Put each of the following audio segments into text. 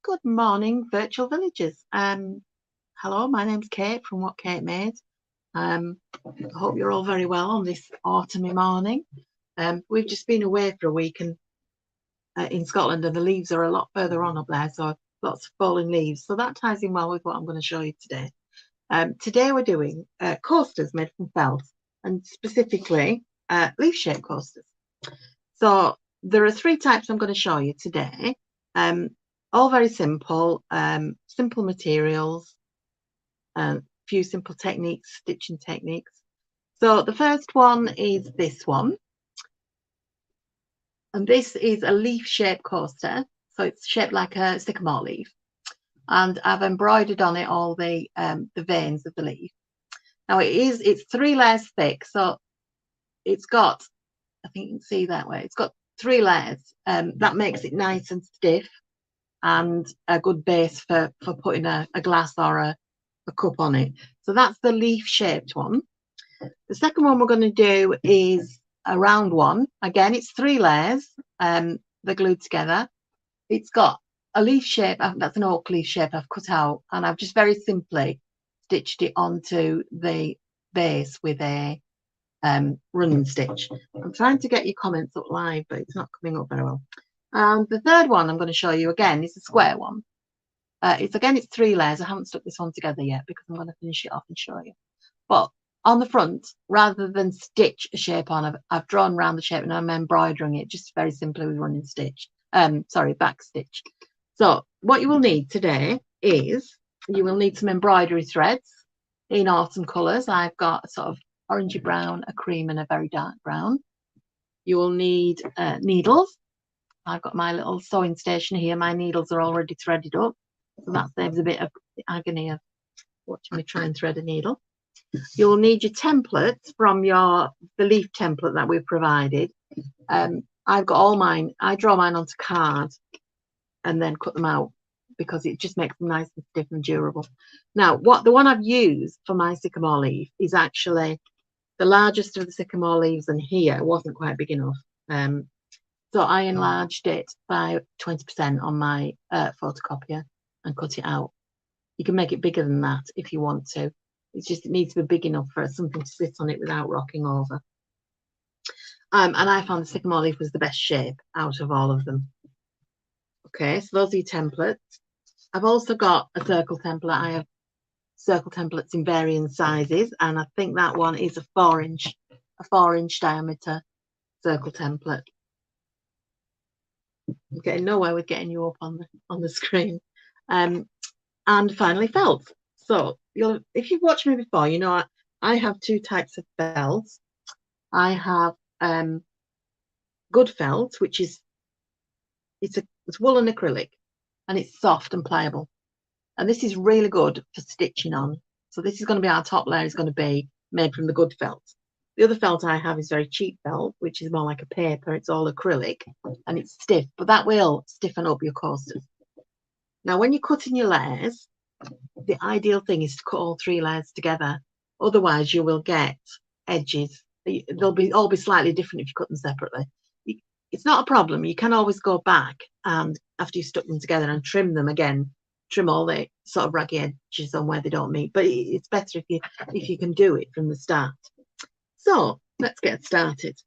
Good morning, virtual villagers. Hello, my name's Kate from What Kate Made. I hope you're all very well on this autumny morning. We've just been away for a week and in Scotland, and the leaves are a lot further on up there, so lots of falling leaves. So that ties in well with what I'm going to show you today. Today we're doing coasters made from felt, and specifically leaf-shaped coasters. So there are three types I'm going to show you today. All very simple, simple materials, a few simple techniques, stitching techniques. So the first one is this one. And this is a leaf-shaped coaster. So it's shaped like a sycamore leaf. And I've embroidered on it all the veins of the leaf. Now it's 3 layers thick. So it's got, I think you can see that way, it's got 3 layers. That makes it nice and stiff, and a good base for putting a glass or a cup on it. So that's the leaf shaped one. The second one we're going to do is a round one. Again, it's 3 layers, they're glued together. It's got a leaf shape, that's an oak leaf shape I've cut out, and I've just very simply stitched it onto the base with a running stitch. I'm trying to get your comments up live, but it's not coming up very well. The third one I'm going to show you again is a square one. It's 3 layers. I haven't stuck this one together yet because I'm going to finish it off and show you. But on the front, rather than stitch a shape on, I've drawn around the shape and I'm embroidering it just very simply with running stitch. Back stitch. So what you will need today is you will need some embroidery threads in autumn colours. I've got a sort of orangey brown, a cream, and a very dark brown. You will need needles. I've got my little sewing station here. My needles are already threaded up, so that saves a bit of the agony of watching me try and thread a needle. You'll need your templates from the leaf template that we've provided. I've got all mine. I draw mine onto card and then cut them out because it just makes them nice and stiff and durable. Now, the one I've used for my sycamore leaf is actually the largest of the sycamore leaves, and here it wasn't quite big enough. So I enlarged it by 20% on my photocopier and cut it out. You can make it bigger than that if you want to. It's just it needs to be big enough for something to sit on it without rocking over. And I found the sycamore leaf was the best shape out of all of them. Okay, so those are your templates. I've also got a circle template. I have circle templates in varying sizes, and I think that one is a 4-inch diameter circle template. I'm getting nowhere with getting you up on the screen. And finally, felt. So if you've watched me before, you know I have 2 types of felt. I have good felt, which is it's woolen acrylic, and it's soft and pliable. And this is really good for stitching on. So this is going to be our top layer, is going to be made from the good felt. The other felt I have is very cheap felt, which is more like a paper. It's all acrylic and it's stiff, but that will stiffen up your coasters. Now, when you're cutting your layers, the ideal thing is to cut all 3 layers together. Otherwise, you will get edges. They'll all be slightly different if you cut them separately. It's not a problem. You can always go back and after you stuck them together and trim them again, trim all the sort of raggy edges on where they don't meet. But it's better if you can do it from the start. So let's get started.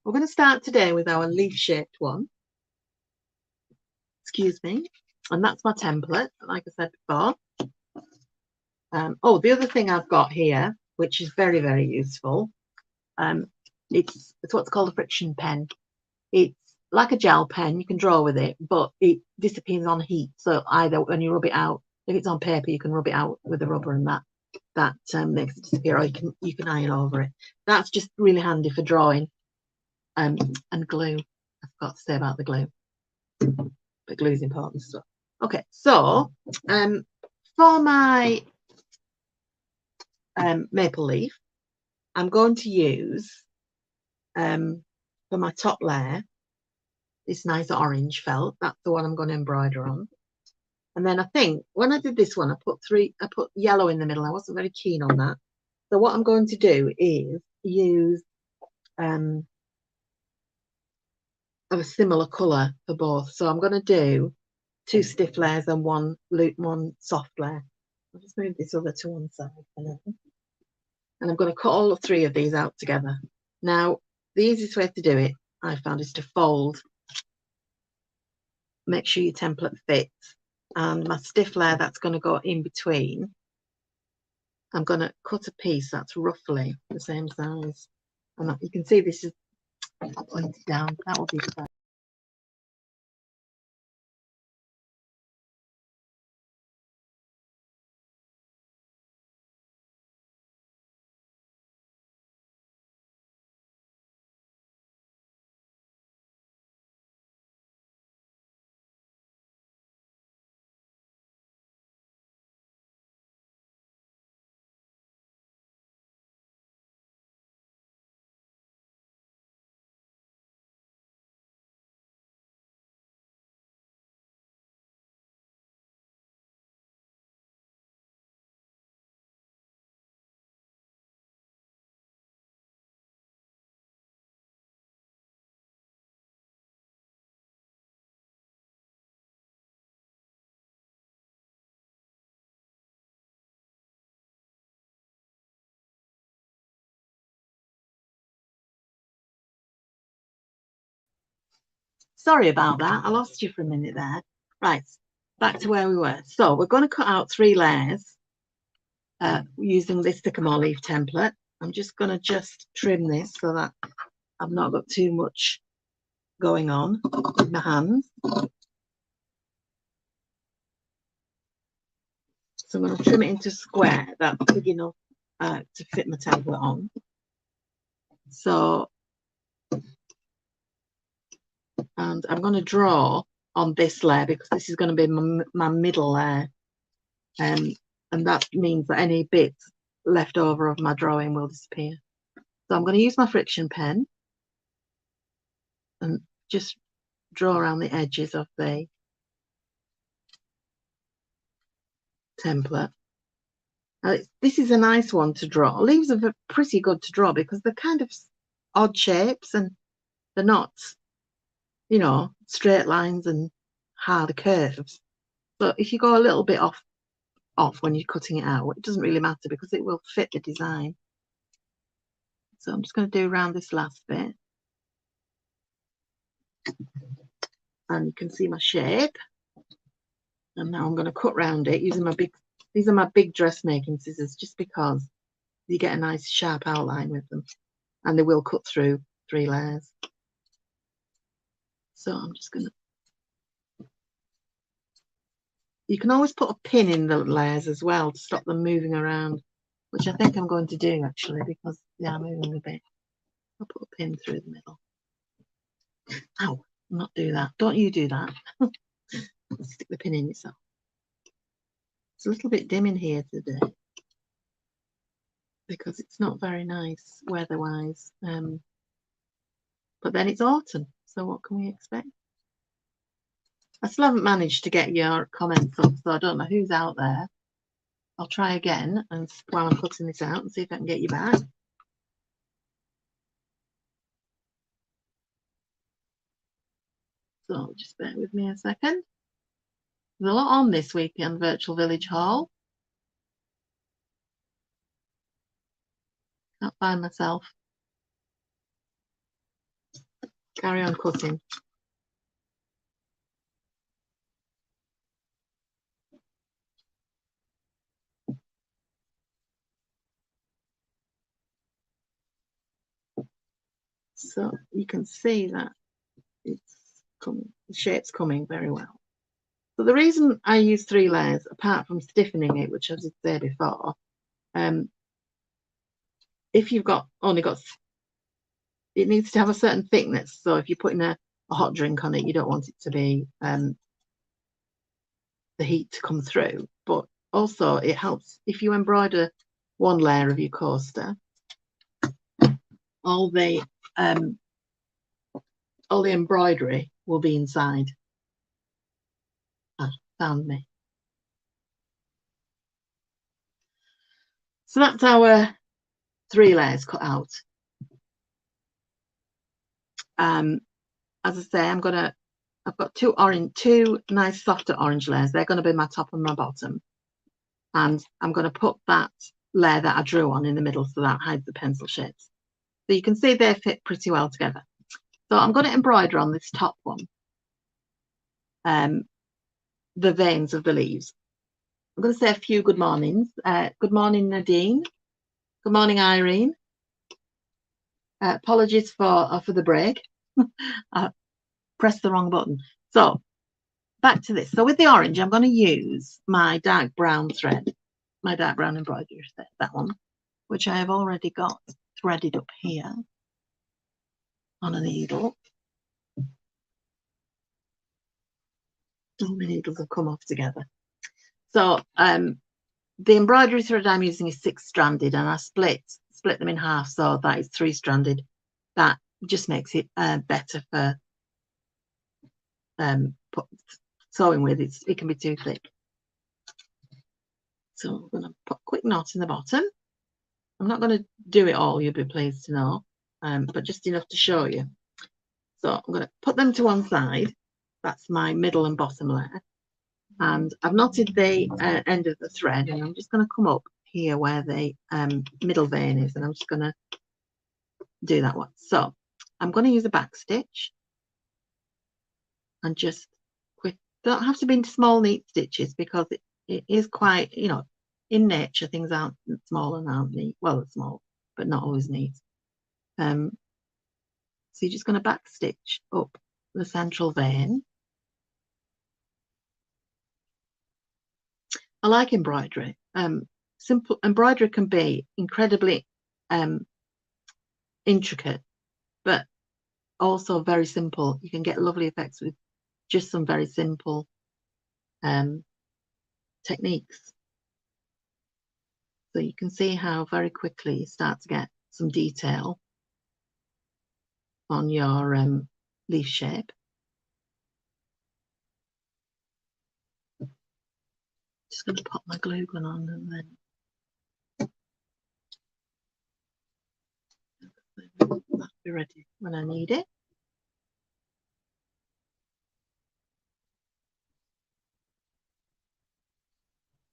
We're going to start today with our leaf-shaped one. Excuse me. And that's my template, like I said before. The other thing I've got here, which is very, very useful, it's what's called a friction pen. It's like a gel pen. You can draw with it, but it disappears on heat. So either when you rub it out, if it's on paper, you can rub it out with the rubber, and that makes it disappear, or you can iron over it. That's just really handy for drawing. And glue. I forgot to say about the glue, but glue is important stuff. Okay, so for my maple leaf, I'm going to use for my top layer this nice orange felt. That's the one I'm going to embroider on. And then I think when I did this one, I put yellow in the middle. I wasn't very keen on that. So what I'm going to do is use of a similar colour for both. So I'm going to do 2 stiff layers and one soft layer. I'll just move this other to one side for now. And I'm going to cut all 3 of these out together. Now, the easiest way to do it, I found, is to fold. Make sure your template fits. And my stiff layer that's going to go in between, I'm going to cut a piece that's roughly the same size. And you can see this is pointed down. That will be fine. Sorry about that. I lost you for a minute there. Right, back to where we were. So we're going to cut out 3 layers using this sycamore leaf template. I'm just going to trim this so that I've not got too much going on with my hands. So I'm going to trim it into a square that's big enough to fit my template on. So, and I'm going to draw on this layer because this is going to be my middle layer. And that means that any bits left over of my drawing will disappear. So I'm going to use my friction pen and just draw around the edges of the template. Now, this is a nice one to draw. Leaves are pretty good to draw because they're kind of odd shapes and they're not, you know, straight lines and hard curves. So if you go a little bit off when you're cutting it out, it doesn't really matter because it will fit the design. So I'm just going to do around this last bit. And you can see my shape. And now I'm going to cut round it using these are my big dressmaking scissors, just because you get a nice sharp outline with them. And they will cut through 3 layers. So I'm just going to... You can always put a pin in the layers as well to stop them moving around, which I think I'm going to do actually because they are moving a bit. I'll put a pin through the middle. Ow, not do that. Don't you do that. Stick the pin in yourself. It's a little bit dim in here today because it's not very nice weather-wise. But then it's autumn, so what can we expect? I still haven't managed to get your comments up, so I don't know who's out there. I'll try again and while I'm cutting this out and see if I can get you back. So just bear with me a second. There's a lot on this week in Virtual Village Hall. Can't find myself. Carry on cutting. So you can see that it's coming, the shape's coming very well. So the reason I use 3 layers, apart from stiffening it, which I did say before, if you've only got, it needs to have a certain thickness. So if you're putting a hot drink on it, you don't want it to be the heat to come through. But also it helps if you embroider 1 layer of your coaster, all the embroidery will be inside. Ah, found me. So that's our 3 layers cut out. As I say, I'm gonna I've got two nice softer orange layers. They're going to be my top and my bottom. And I'm going to put that layer that I drew on in the middle so that hides the pencil shapes. So you can see they fit pretty well together. So I'm going to embroider on this top one the veins of the leaves. I'm going to say a few good mornings. Good morning, Nadine. Good morning, Irene. Apologies for the break. I pressed the wrong button. So back to this. So with the orange, I'm going to use my dark brown thread, my dark brown embroidery thread, that one, which I have already got threaded up here on a needle. All my needles have come off together. So the embroidery thread I'm using is 6-stranded, and I split them in half so that is 3-stranded. That just makes it better for sewing with. It can be too thick. So I'm going to put a quick knot in the bottom. I'm not going to do it all, you'll be pleased to know, but just enough to show you. So I'm going to put them to one side. That's my middle and bottom layer. And I've knotted the end of the thread, and I'm just going to come up here where the middle vein is, and I'm just going to do that one. So I'm going to use a back stitch and just quick, don't have to be into small neat stitches because it is quite, you know, in nature things aren't small and aren't neat. Well, it's small, but not always neat. So you're just going to back stitch up the central vein. I like embroidery. Simple embroidery can be incredibly intricate, but also very simple. You can get lovely effects with just some very simple techniques. So you can see how very quickly you start to get some detail on your leaf shape. Just going to pop my glue gun on and then that'll be ready when I need it.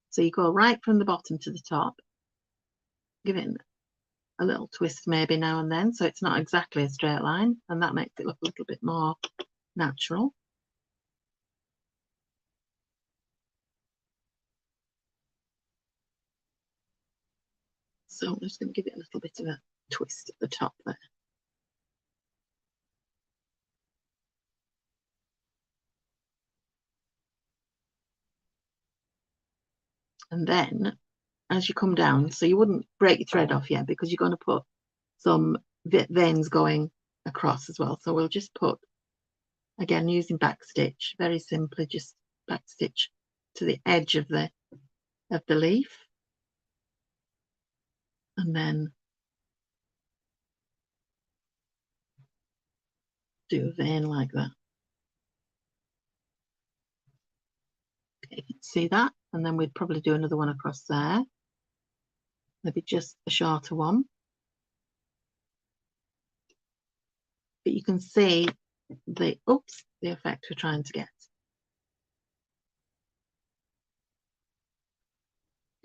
So you go right from the bottom to the top, give it a little twist maybe now and then so it's not exactly a straight line, and that makes it look a little bit more natural. So I'm just going to give it a little bit of a twist at the top there. And then as you come down, so you wouldn't break your thread off yet because you're going to put some veins going across as well. So we'll just put, again using back stitch, very simply just back stitch to the edge of the leaf, and then do a vein like that. Okay, you can see that, and then we'd probably do another one across there, maybe just a shorter one. But you can see the effect we're trying to get.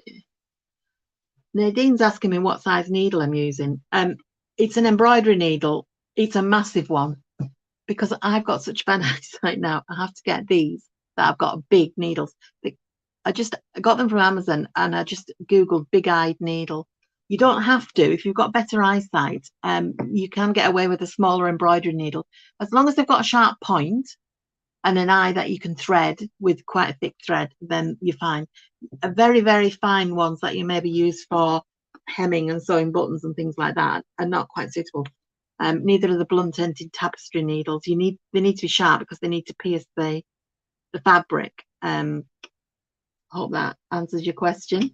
Okay. Nadine's asking me what size needle I'm using. It's an embroidery needle. It's a massive one because I've got such bad eyesight now. I have to get these that I've got big needles. I got them from Amazon, and I just googled big-eyed needle. You don't have to. If you've got better eyesight, you can get away with a smaller embroidery needle as long as they've got a sharp point and an eye that you can thread with quite a thick thread. Then you're fine. A very, very fine ones that you maybe use for hemming and sewing buttons and things like that are not quite suitable. Neither are the blunt-ended tapestry needles. They need to be sharp because they need to pierce the fabric. Hope that answers your question.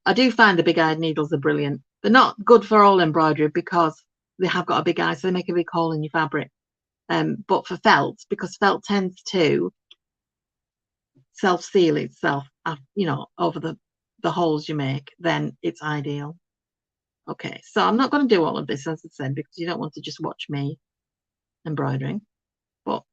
I do find the big-eyed needles are brilliant. They're not good for all embroidery because they have got a big eye, so they make a big hole in your fabric. But for felt, because felt tends to self-seal itself, you know, over the holes you make, then it's ideal. Okay, so I'm not going to do all of this, as I said, because you don't want to just watch me embroidering. But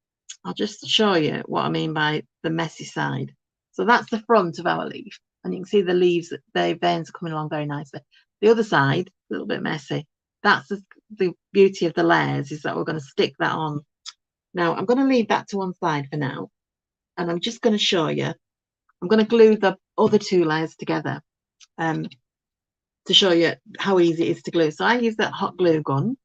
I'll just show you what I mean by the messy side. So that's the front of our leaf, and you can see the leaves, the veins are coming along very nicely. The other side, a little bit messy. That's the beauty of the layers, is that we're going to stick that on. Now I'm going to leave that to one side for now, and I'm just going to show you. I'm going to glue the other two layers together to show you how easy it is to glue. So I use that hot glue gun,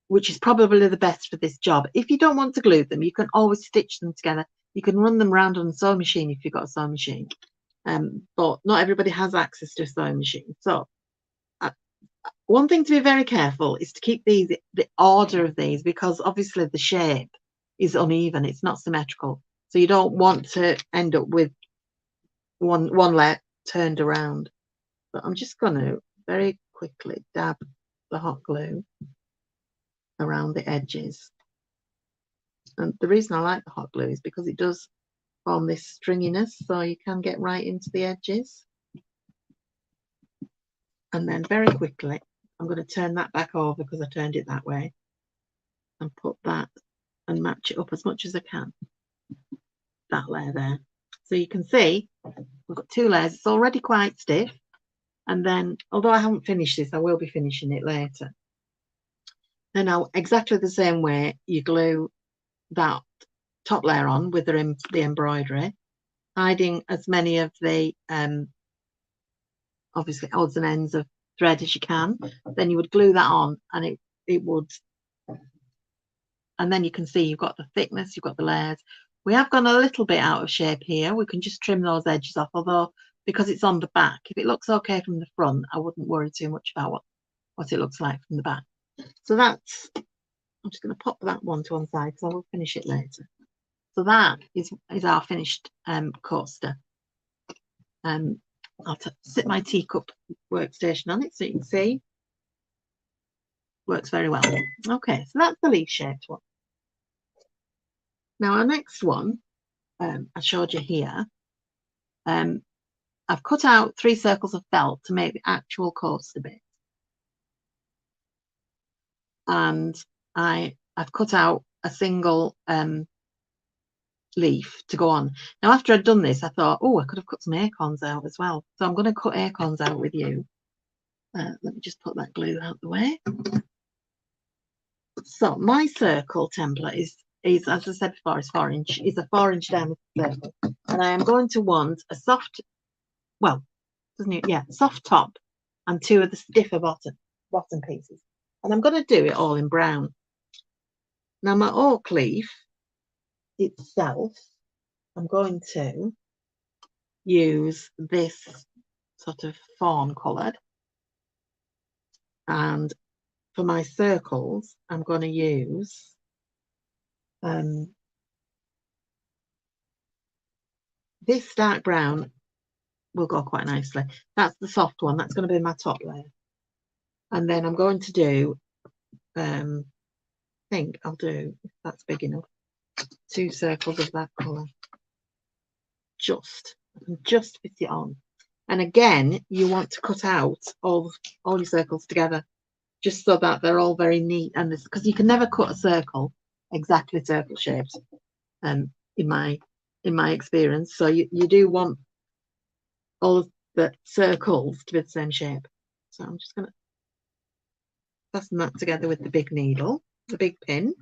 which is probably the best for this job. If you don't want to glue them, you can always stitch them together. You can run them around on a sewing machine if you've got a sewing machine, but not everybody has access to a sewing machine. So one thing to be very careful is to keep the order of these, because obviously the shape is uneven, it's not symmetrical. So you don't want to end up with one layer turned around. But I'm just going to very quickly dab the hot glue around the edges. And the reason I like the hot glue is because it does form this stringiness, so you can get right into the edges. And then very quickly, I'm going to turn that back over because I turned it that way, and put that and match it up as much as I can. That layer there. So you can see we've got two layers. It's already quite stiff. And then, although I haven't finished this, I will be finishing it later. And now, exactly the same way, you glue that top layer on with the embroidery, hiding as many of the obviously odds and ends of thread as you can. Then you would glue that on, and it would, and then you can see you've got the thickness, you've got the layers. We have gone a little bit out of shape here. We can just trim those edges off, although because it's on the back, if it looks okay from the front, I wouldn't worry too much about what it looks like from the back. So that's, I'm just going to pop that one to one side because I will finish it later. So that is our finished coaster. I'll sit my teacup workstation on it so you can see. Works very well. Okay, so that's the leaf shaped one. Now our next one, I showed you here. I've cut out 3 circles of felt to make the actual coaster bit. And I've cut out a single leaf to go on. Now, after I'd done this, I thought, oh, I could have cut some acorns out as well. So I'm going to cut acorns out with you. Let me just put that glue out the way. So my circle template is as I said before, is 4 inch. It's a 4 inch diameter circle, and I am going to want a soft, well, doesn't it? Yeah, soft top and 2 of the stiffer bottom pieces. And I'm going to do it all in brown. Now my oak leaf itself, I'm going to use this sort of fawn coloured, and for my circles I'm going to use this dark brown. Will go quite nicely. That's the soft one. That's going to be my top layer. And then I'm going to do, I think I'll do, if that's big enough, 2 circles of that colour. Just fit it on. And again, you want to cut out all your circles together, just so that they're all very neat. And this, because you can never cut a circle exactly circle shaped, in my experience. So you do want all of the circles to be the same shape. So I'm just going to fasten that together with the big needle, the big pin,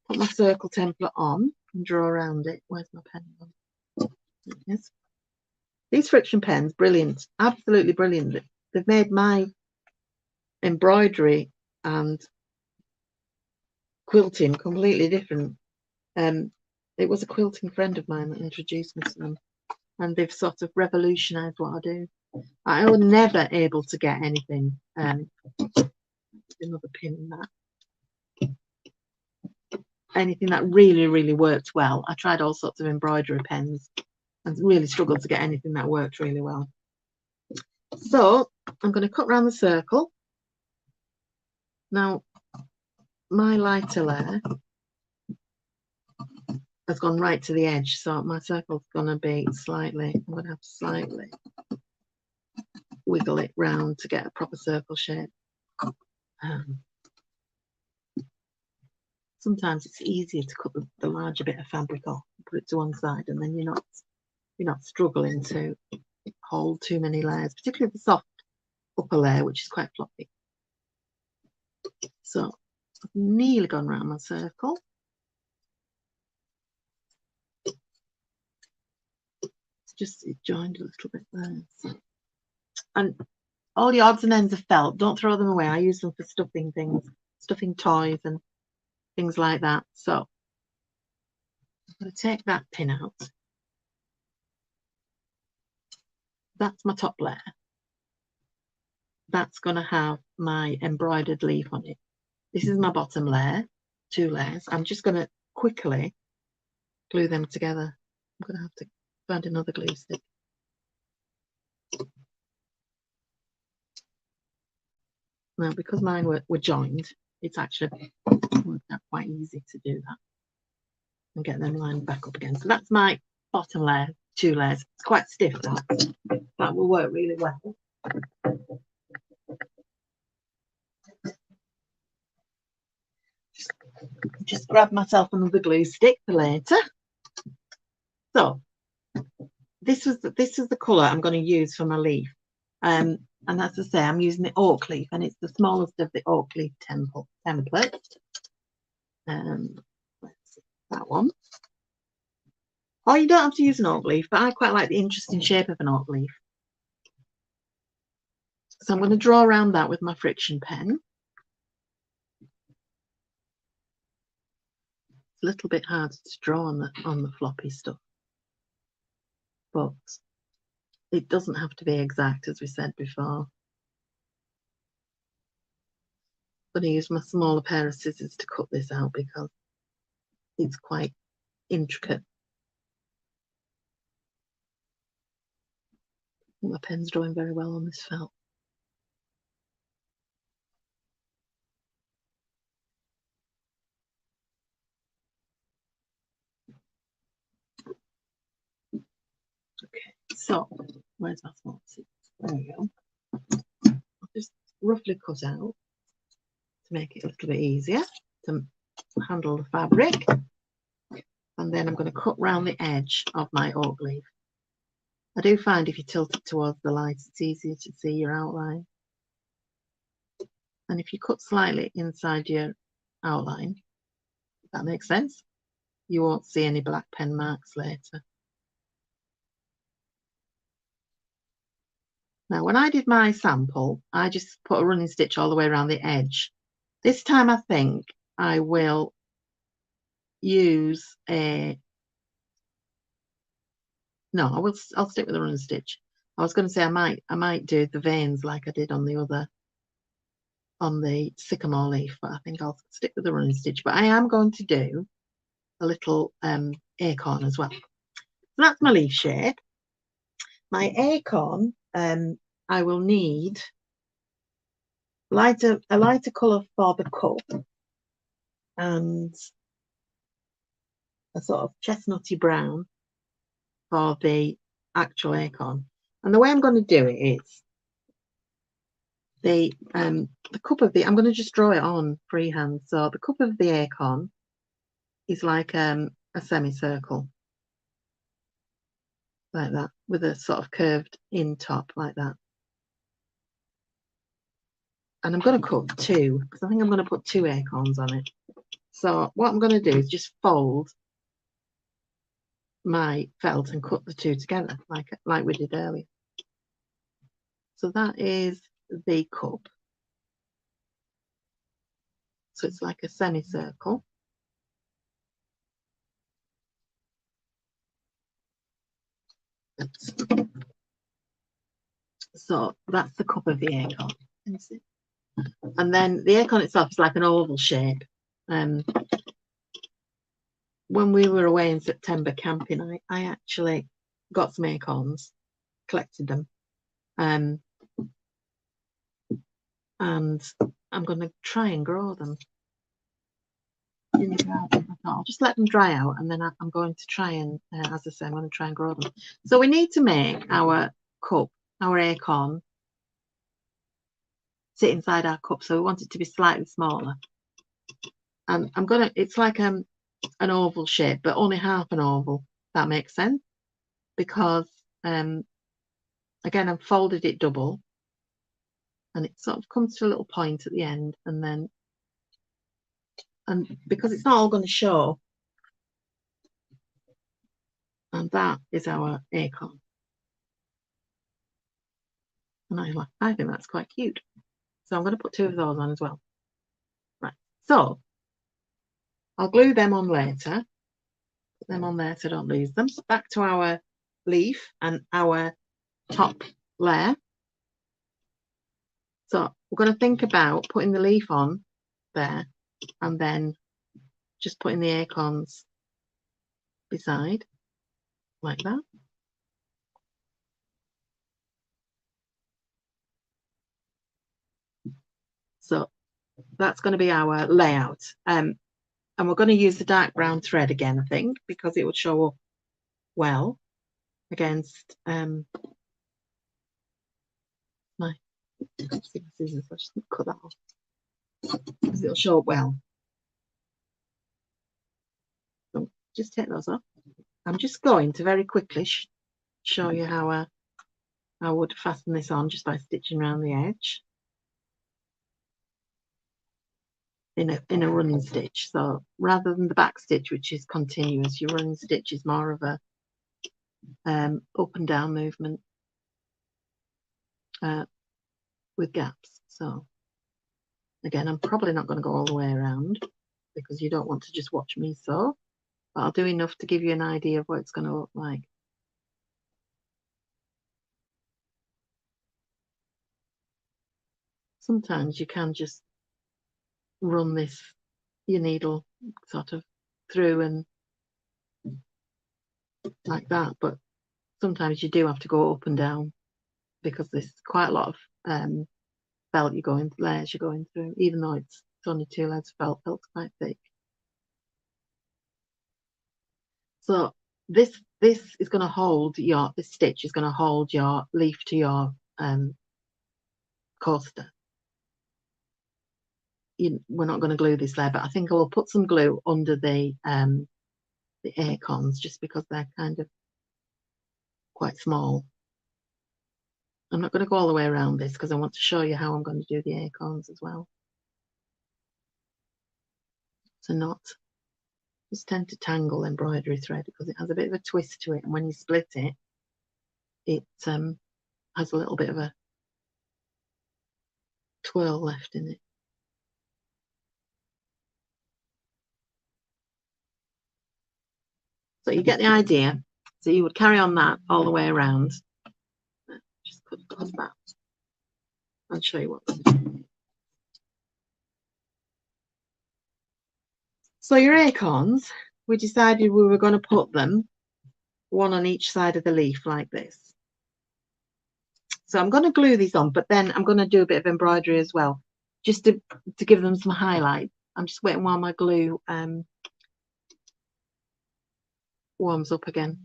put my circle template on and draw around it. Where's my pen? Yes. These friction pens, brilliant, absolutely brilliant. They've made my embroidery and quilting completely different. It was a quilting friend of mine that introduced me to them, and they've sort of revolutionized what I do. I was never able to get anything, another pin in that, anything that really worked well. I tried all sorts of embroidery pens and really struggled to get anything that worked really well. So I'm going to cut around the circle. Now my lighter layer has gone right to the edge, so my circle's going to be slightly, I'm going to have to slightly wiggle it round to get a proper circle shape. sometimes it's easier to cut the larger bit of fabric off, put it to one side, and then you're not struggling to hold too many layers, particularly the soft upper layer, which is quite floppy. So I've nearly gone around my circle. It's just it joined a little bit there. So. And all the odds and ends of felt, don't throw them away. I use them for stuffing things, stuffing toys and things like that. So I'm going to take that pin out. That's my top layer. That's going to have my embroidered leaf on it. This is my bottom layer, 2 layers. I'm just going to quickly glue them together. I'm going to have to find another glue stick. Now, because mine were joined, it's actually worked out quite easy to do that and get them lined back up again. So that's my bottom layer, 2 layers. It's quite stiff, that will work really well. Just grab myself another glue stick for later. So this is the colour I'm going to use for my leaf. And as I say, I'm using the oak leaf, and it's the smallest of the oak leaf template. Let's see, that one. Or you don't have to use an oak leaf, but I quite like the interesting shape of an oak leaf. So I'm going to draw around that with my friction pen. It's a little bit hard to draw on the floppy stuff, but it doesn't have to be exact, as we said before. I'm going to use my smaller pair of scissors to cut this out because it's quite intricate. My pen's drawing very well on this felt. Okay, so where's my small scissors? There we go. I'll just roughly cut out to make it a little bit easier to handle the fabric. And then I'm going to cut round the edge of my oak leaf. I do find if you tilt it towards the light, it's easier to see your outline. And if you cut slightly inside your outline, if that makes sense, you won't see any black pen marks later. Now, when I did my sample, I just put a running stitch all the way around the edge. This time I think I will use a... No, I'll stick with the running stitch. I was going to say I might do the veins like I did on the sycamore leaf, but I think I'll stick with the running stitch. But I am going to do a little acorn as well. So that's my leaf shape. My acorn, I will need a lighter colour for the cup and a sort of chestnutty brown for the actual acorn. And the way I'm going to do it is the cup of the, I'm going to just draw it on freehand. So the cup of the acorn is like a semicircle, like that, with a sort of curved in top like that. And I'm going to cut 2 because I think I'm going to put 2 acorns on it. So what I'm going to do is just fold my felt and cut the 2 together like we did earlier. So that is the cup. So it's like a semicircle. So that's the cup of the acorn. Can you see? And then the acorn itself is like an oval shape. When we were away in September camping, I actually got some acorns, collected them, and I'm going to try and grow them in the garden. I'll just let them dry out, and then I'm going to try and, as I say, I'm going to try and grow them. So we need to make our cup, our acorn, sit inside our cup. So we want it to be slightly smaller. And it's like an oval shape, but only half an oval. That makes sense, because again, I've folded it double, and it sort of comes to a little point at the end, and because it's not all going to show, and that is our acorn. And I think that's quite cute. So I'm going to put 2 of those on as well. Right. So I'll glue them on later. Put them on there so I don't lose them. Back to our leaf and our top layer. So we're going to think about putting the leaf on there and then just putting the acorns beside, like that. So that's going to be our layout. And we're going to use the dark brown thread again, I think, because it would show up well against my scissors. I'll just cut that off because it'll show up well. So just take those off. I'm just going to very quickly show you how I would fasten this on just by stitching around the edge in a running stitch. So rather than the back stitch, which is continuous, your running stitch is more of a up and down movement with gaps. So again, I'm probably not going to go all the way around because you don't want to just watch me sew, but I'll do enough to give you an idea of what it's going to look like. Sometimes you can just run your needle sort of through and like that, but sometimes you do have to go up and down because there's quite a lot of felt layers you're going through, even though it's only 2 layers of felt. Felt's quite thick. So this is going to hold this stitch is going to hold your leaf to your coaster. We're not going to glue this layer, but I think I will put some glue under the acorns just because they're kind of quite small. I'm not going to go all the way around this because I want to show you how I'm going to do the acorns as well. So not just tend to tangle embroidery thread because it has a bit of a twist to it, and when you split it, it has a little bit of a twirl left in it. So you get the idea. So you would carry on that all the way around. Just cut across that. I'll show you what. So your acorns, we decided we were going to put them one on each side of the leaf like this. So I'm going to glue these on, but then I'm going to do a bit of embroidery as well, just to give them some highlight. I'm just waiting while my glue warms up again.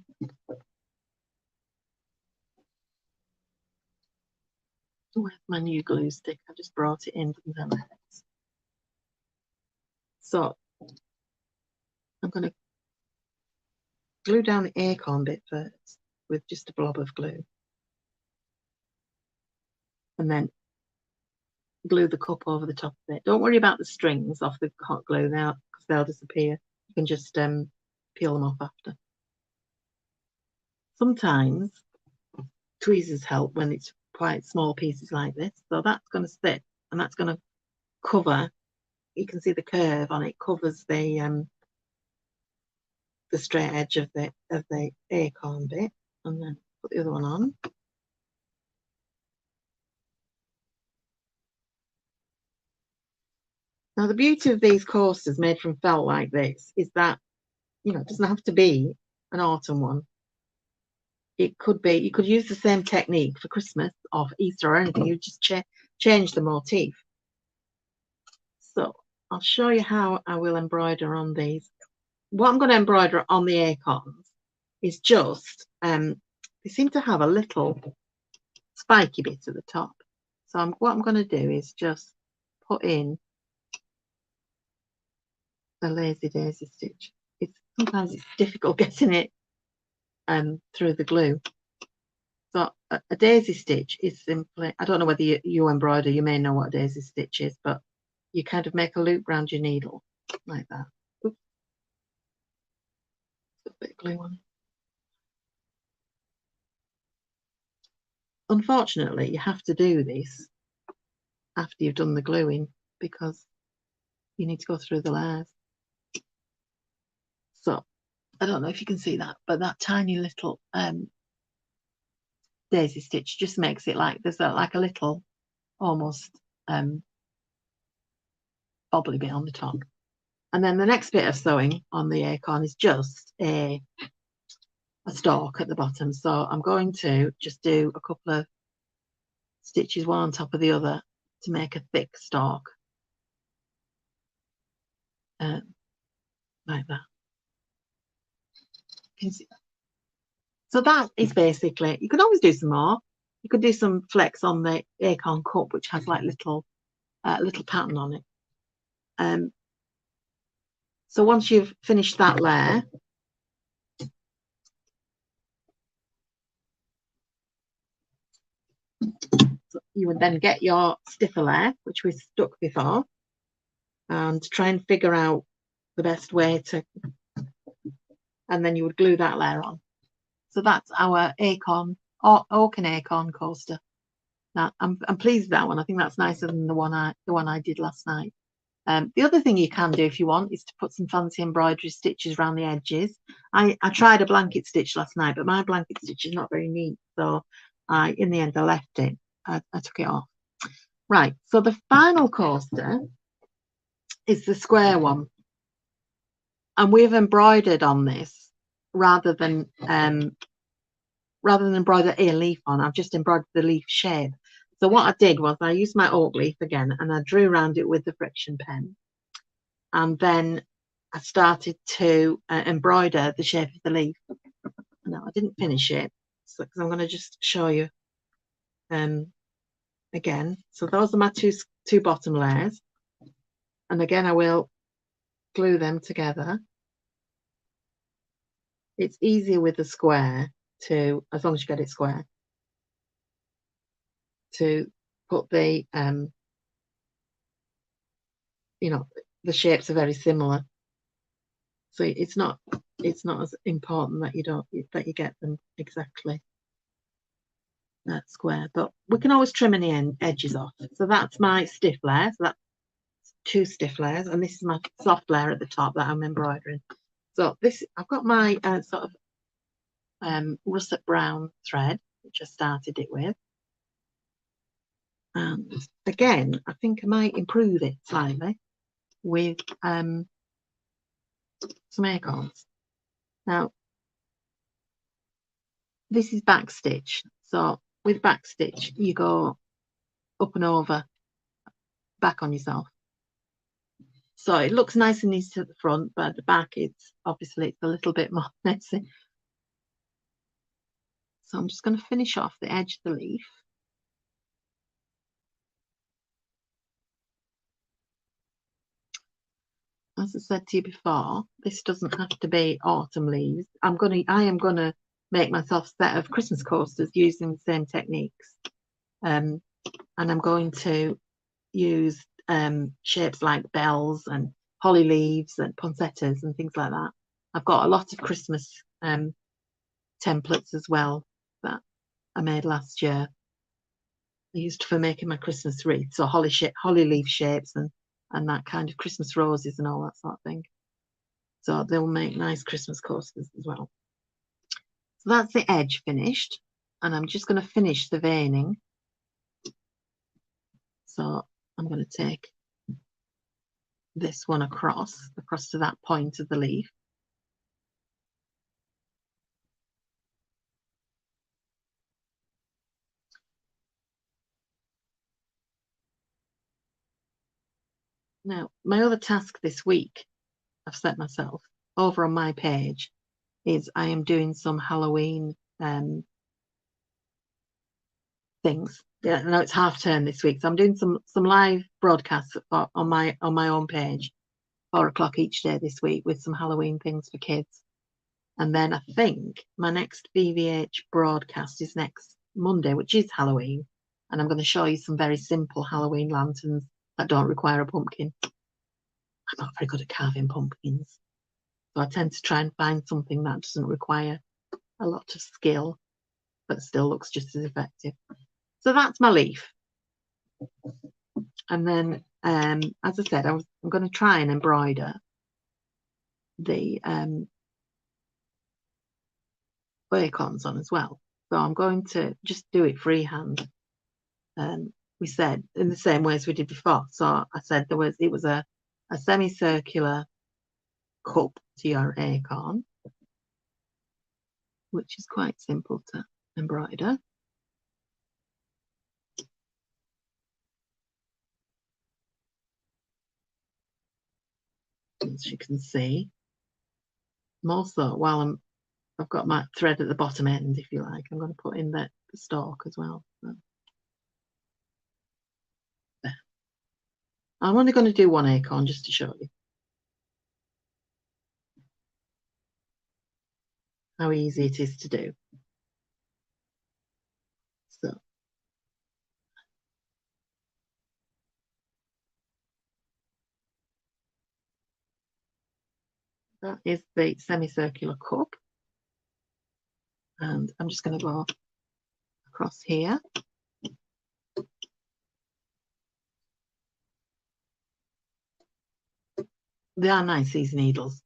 Where's my new glue stick? I just brought it in. So I'm going to glue down the acorn bit first with just a blob of glue, and then glue the cup over the top of it. Don't worry about the strings off the hot glue now because they'll disappear. You can just peel them off after. Sometimes tweezers help when it's quite small pieces like this. So that's going to sit, and that's going to cover. You can see the curve on it covers the straight edge of the acorn bit, and then put the other one on. Now the beauty of these coasters made from felt like this is that it doesn't have to be an autumn one. It could be, you could use the same technique for Christmas or for Easter or anything. You just change the motif. So I'll show you how I will embroider on these. What I'm going to embroider on the acorns is just, they seem to have a little spiky bit at the top. So what I'm going to do is just put in a lazy daisy stitch. Sometimes it's difficult getting it through the glue. So a daisy stitch is simply, I don't know whether you embroider, you may know what a daisy stitch is, but you kind of make a loop around your needle like that. Oops. Got a bit of glue on it. Unfortunately, you have to do this after you've done the gluing because you need to go through the layers. So I don't know if you can see that, but that tiny little daisy stitch just makes it like there's like a little almost bobbly bit on the top. And then the next bit of sewing on the acorn is just a stalk at the bottom. So I'm going to just do a couple of stitches one on top of the other to make a thick stalk. Like that. Can you see that? So that is basically, you could always do some more. You could do some flecks on the acorn cup, which has like little pattern on it. So once you've finished that layer, you would then get your stiffer layer, which we stuck before, and try and figure out the best way to, and then you would glue that layer on. So that's our oak and acorn coaster. Now I'm pleased with that one. I think that's nicer than the one I did last night. The other thing you can do if you want is to put some fancy embroidery stitches around the edges. I tried a blanket stitch last night, but my blanket stitch is not very neat. So in the end, I left it. I took it off. Right, so the final coaster is the square one. And we've embroidered on this rather than embroider a leaf on. I've just embroidered the leaf shape. So what I did was I used my oak leaf again and I drew around it with the friction pen. And then I started to embroider the shape of the leaf. No, I didn't finish it because I'm going to just show you again. So those are my two bottom layers. And again, I will glue them together. It's easier with the square as long as you get it square, to put the the shapes are very similar, so it's not as important that you get them exactly that square, but we can always trim any edges off. So that's my stiff layer, so that's two stiff layers, and this is my soft layer at the top that I'm embroidering. So this, I've got my sort of russet brown thread, which I started it with. And again, I think I might improve it slightly with some acorns. Now, this is back stitch. So with back stitch, you go up and over, back on yourself. So it looks nice and easy at the front, but at the back, it's a little bit more messy. So I'm just going to finish off the edge of the leaf. As I said to you before, this doesn't have to be autumn leaves. I am gonna make myself a set of Christmas coasters using the same techniques. And I'm going to use shapes like bells and holly leaves and poinsettias and things like that. I've got a lot of Christmas templates as well that I made last year. I used for making my Christmas wreath, so holly leaf shapes and that kind of Christmas roses and all that sort of thing. So they'll make nice Christmas coasters as well. So that's the edge finished, and I'm just going to finish the veining. So I'm going to take this one across to that point of the leaf. Now, my other task this week I've set myself over on my page is I am doing some Halloween things. Yeah, no, it's half term this week, so I'm doing some live broadcasts on my own page. 4 o'clock each day this week with some Halloween things for kids. And then I think my next VVH broadcast is next Monday, which is Halloween. And I'm going to show you some very simple Halloween lanterns that don't require a pumpkin. I'm not very good at carving pumpkins. So I tend to try and find something that doesn't require a lot of skill, but still looks just as effective. So that's my leaf. And then, as I said, I'm going to try and embroider the acorns on as well. So I'm going to just do it freehand. We said in the same way as we did before. So I said it was a semicircular cup to your acorn, which is quite simple to embroider. As you can see, I'm also, while I've got my thread at the bottom end, if you like, I'm going to put in the stalk as well. So, there. I'm only going to do one acorn just to show you how easy it is to do. So that is the semicircular cup. And I'm just going to go across here. They are nice, these needles.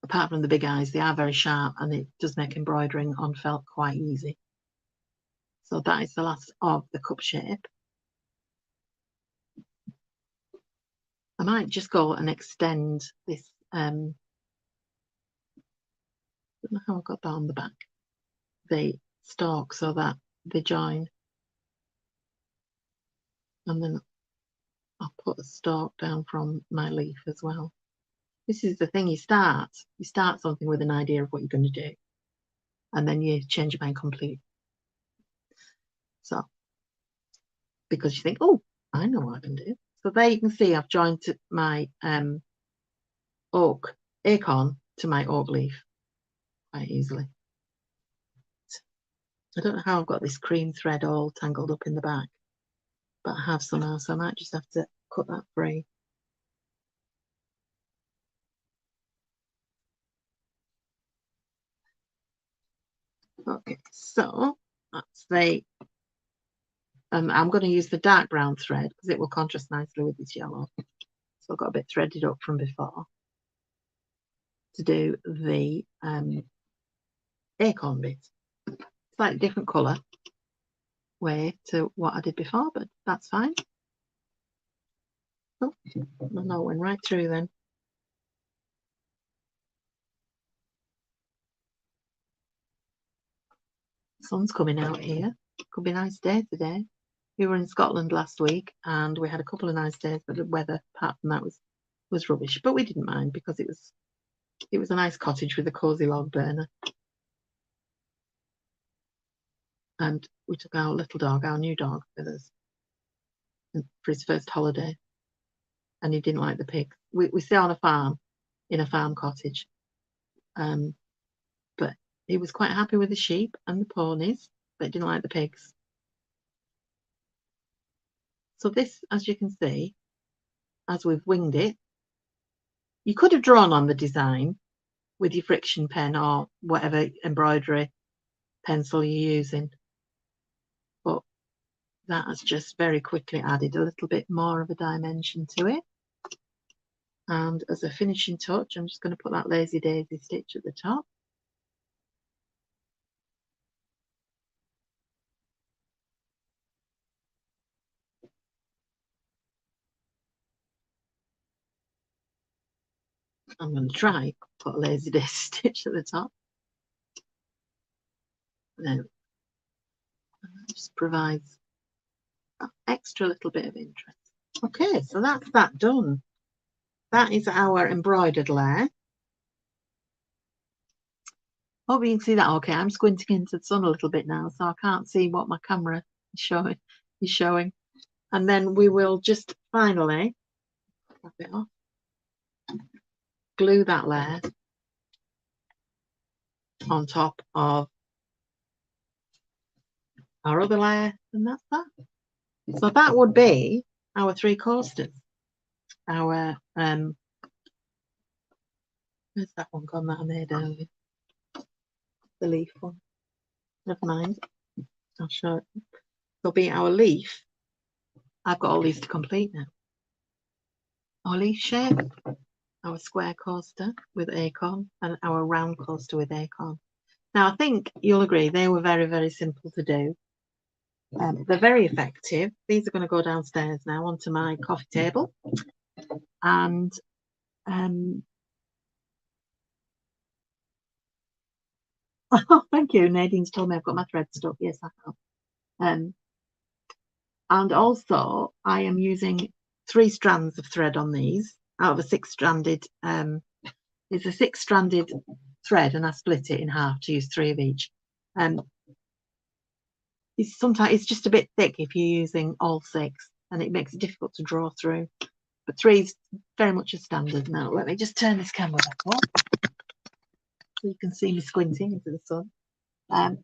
Apart from the big eyes, they are very sharp, and it does make embroidering on felt quite easy. So that is the last of the cup shape. I might just go and extend this. I don't know how I got that on the back. The stalk so that they join, and then I'll put a stalk down from my leaf as well. This is the thing, you start something with an idea of what you're going to do, and then you change your mind completely. So, because you think, oh, I know what I can do. So there you can see I've joined my oak acorn to my oak leaf quite easily. I don't know how I've got this cream thread all tangled up in the back, but I have somehow, so I might just have to cut that free. Okay, so that's the, I'm going to use the dark brown thread because it will contrast nicely with this yellow. So I've got a bit threaded up from before to do the acorn bit. Slightly different colour way to what I did before, but that's fine. Oh, no, it went right through then. The sun's coming out here. Could be a nice day today. We were in Scotland last week and we had a couple of nice days, but the weather apart from that was rubbish. But we didn't mind because it was a nice cottage with a cosy log burner. And we took our little dog, our new dog, with us for his first holiday. And he didn't like the pigs. We stay on a farm, in a farm cottage. But he was quite happy with the sheep and the ponies, but didn't like the pigs. So this, as you can see, as we've winged it, you could have drawn on the design with your friction pen or whatever embroidery pencil you're using. But that has just very quickly added a little bit more of a dimension to it. And as a finishing touch, I'm just going to put that lazy daisy stitch at the top. I'm going to try put a lazy daisy stitch at the top. And then that just provides that extra little bit of interest. Okay, so that's that done. That is our embroidered layer. Hope you can see that okay. I'm squinting into the sun a little bit now, so I can't see what my camera is showing. And then we will just finally wrap it off. glue that layer on top of our other layer, and that's that. So that would be our 3 coasters. Our where's that one gone that I made earlier? The leaf one. Never mind. I'll show it. It'll be our leaf. I've got all these to complete now. Our leaf shape, our square coaster with acorn, and our round coaster with acorn. Now, I think you'll agree they were very, very simple to do. They're very effective. These are going to go downstairs now onto my coffee table. And oh, thank you. Nadine's told me I've got my thread stuck. Yes, I have. And also, I am using 3 strands of thread on these out of a 6-stranded. It's a 6-stranded thread, and I split it in half to use 3 of each. Sometimes it's just a bit thick if you're using all 6, and it makes it difficult to draw through. But 3 is very much a standard. Now, let me just turn this camera back on so you can see me squinting into the sun.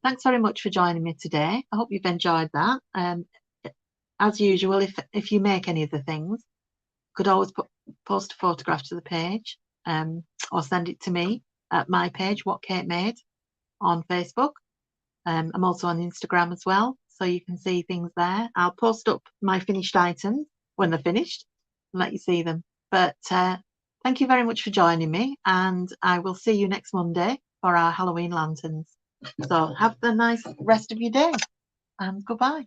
Thanks very much for joining me today. I hope you've enjoyed that. As usual, if you make any of the things, you could always post a photograph to the page, or send it to me at my page, What Kate Made, on Facebook. I'm also on Instagram as well, so you can see things there. I'll post up my finished items when they're finished and let you see them. But thank you very much for joining me, and I will see you next Monday for our Halloween lanterns. So have a nice rest of your day, and goodbye.